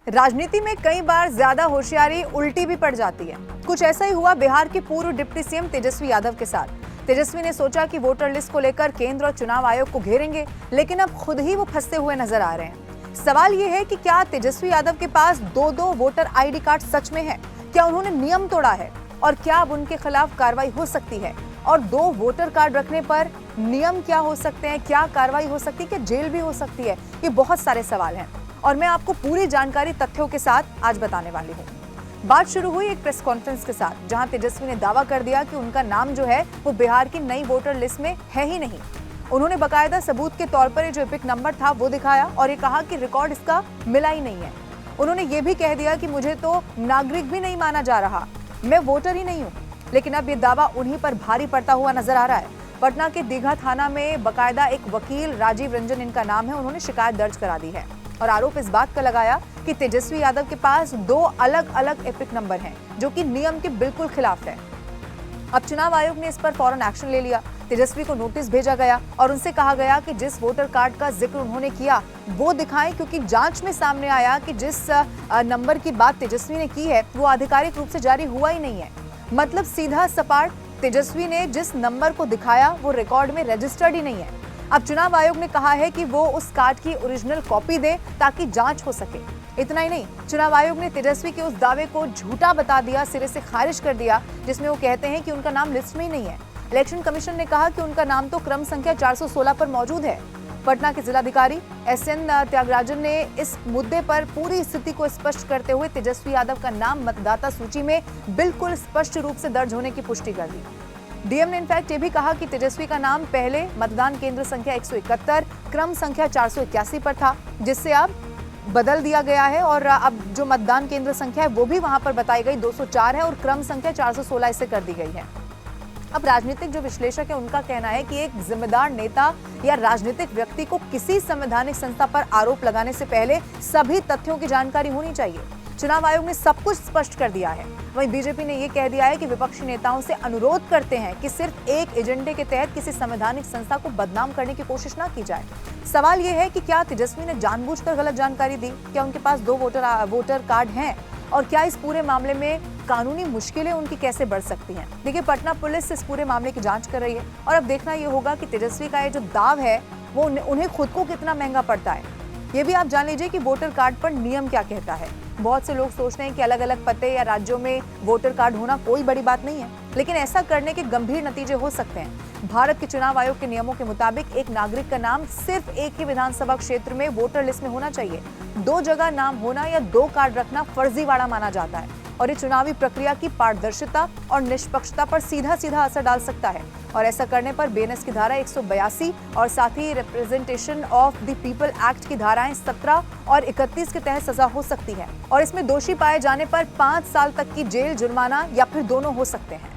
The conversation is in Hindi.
राजनीति में कई बार ज्यादा होशियारी उल्टी भी पड़ जाती है। कुछ ऐसा ही हुआ बिहार के पूर्व डिप्टी सीएम तेजस्वी यादव के साथ। तेजस्वी ने सोचा कि वोटर लिस्ट को लेकर केंद्र और चुनाव आयोग को घेरेंगे, लेकिन अब खुद ही वो फंसते हुए नजर आ रहे हैं। सवाल ये है कि क्या तेजस्वी यादव के पास दो वोटर आईडी कार्ड सच में है? क्या उन्होंने नियम तोड़ा है? और क्या अब उनके खिलाफ कार्रवाई हो सकती है? और 2 वोटर कार्ड रखने पर नियम क्या हो सकते हैं? क्या कार्रवाई हो सकती है? क्या जेल भी हो सकती है? ये बहुत सारे सवाल हैं और मैं आपको पूरी जानकारी तथ्यों के साथ आज बताने वाली हूँ। बात शुरू हुई एक प्रेस कॉन्फ्रेंस के साथ, जहां तेजस्वी ने दावा कर दिया कि उनका नाम जो है वो बिहार की नई वोटर लिस्ट में है ही नहीं। उन्होंने बकायदा सबूत के तौर पर जो एपिक नंबर था वो दिखाया और ये कहा कि रिकॉर्ड इसका मिला ही नहीं है। उन्होंने ये भी कह दिया कि मुझे तो नागरिक भी नहीं माना जा रहा, मैं वोटर ही नहीं हूँ। लेकिन अब ये दावा उन्हीं पर भारी पड़ता हुआ नजर आ रहा है। पटना के दीघा थाना में बकायदा एक वकील राजीव रंजन इनका नाम है, उन्होंने शिकायत दर्ज करा दी है और आरोप इस बात का लगाया कि तेजस्वी यादव के पास 2 अलग अलग एपिक नंबर हैं, जो कि नियम के बिल्कुल खिलाफ है। अब चुनाव आयोग ने इस पर फौरन एक्शन ले लिया। तेजस्वी को नोटिस भेजा गया और उनसे कहा गया कि जिस वोटर कार्ड का जिक्र उन्होंने किया वो दिखाएं, क्योंकि जांच में सामने आया कि जिस नंबर की बात तेजस्वी ने की है वो आधिकारिक रूप से जारी हुआ ही नहीं है। मतलब सीधा सपाट तेजस्वी ने जिस नंबर को दिखाया वो रिकॉर्ड में रजिस्टर्ड ही नहीं है। अब चुनाव आयोग ने कहा है कि वो उस कार्ड की ओरिजिनल कॉपी दे ताकि जांच हो सके। इतना ही नहीं, चुनाव आयोग ने तेजस्वी के उस दावे को झूठा बता दिया, सिरे से खारिज कर दिया, जिसमें वो कहते हैं कि उनका नाम लिस्ट में ही नहीं है। इलेक्शन कमीशन ने कहा कि उनका नाम तो क्रम संख्या 416 पर मौजूद है। पटना के जिलाधिकारी SN त्यागराजन ने इस मुद्दे पर पूरी स्थिति को स्पष्ट करते हुए तेजस्वी यादव का नाम मतदाता सूची में बिल्कुल स्पष्ट रूप से दर्ज होने की पुष्टि कर दी। डीएम ने इनफैक्ट ये भी कहा कि तेजस्वी का नाम पहले मतदान केंद्र संख्या 171 क्रम संख्या 481 पर था, जिससे अब बदल दिया गया है और अब जो मतदान केंद्र संख्या है वो भी वहां पर बताई गई 204 है और क्रम संख्या 416 इसे कर दी गई है। अब राजनीतिक जो विश्लेषक है उनका कहना है कि एक जिम्मेदार नेता या राजनीतिक व्यक्ति को किसी संवैधानिक संस्था पर आरोप लगाने से पहले सभी तथ्यों की जानकारी होनी चाहिए। चुनाव आयोग ने सब कुछ स्पष्ट कर दिया है। वहीं बीजेपी ने यह कह दिया है कि विपक्षी नेताओं से अनुरोध करते हैं कि सिर्फ एक एजेंडे के तहत किसी संवैधानिक संस्था को बदनाम करने की कोशिश ना की जाए। सवाल यह है कि क्या तेजस्वी ने जानबूझकर गलत जानकारी दी? क्या उनके पास 2 वोटर कार्ड हैं? और क्या इस पूरे मामले में कानूनी मुश्किलें उनकी कैसे बढ़ सकती हैं? देखिए, पटना पुलिस इस पूरे मामले की जांच कर रही है और अब देखना ये होगा कि तेजस्वी का ये जो दाव है वो उन्हें खुद को कितना महंगा पड़ता है। ये भी आप जान लीजिए कि वोटर कार्ड पर नियम क्या कहता है। बहुत से लोग सोचते हैं कि अलग अलग पते या राज्यों में वोटर कार्ड होना कोई बड़ी बात नहीं है, लेकिन ऐसा करने के गंभीर नतीजे हो सकते हैं। भारत के चुनाव आयोग के नियमों के मुताबिक एक नागरिक का नाम सिर्फ एक ही विधानसभा क्षेत्र में वोटर लिस्ट में होना चाहिए। 2 जगह नाम होना या 2 कार्ड रखना फर्जीवाड़ा माना जाता है और ये चुनावी प्रक्रिया की पारदर्शिता और निष्पक्षता पर सीधा असर डाल सकता है। और ऐसा करने पर BNS की धारा 182 और साथ ही representation of the people act की धाराएं 17 और 31 के तहत सजा हो सकती है और इसमें दोषी पाए जाने पर 5 साल तक की जेल, जुर्माना या फिर दोनों हो सकते हैं।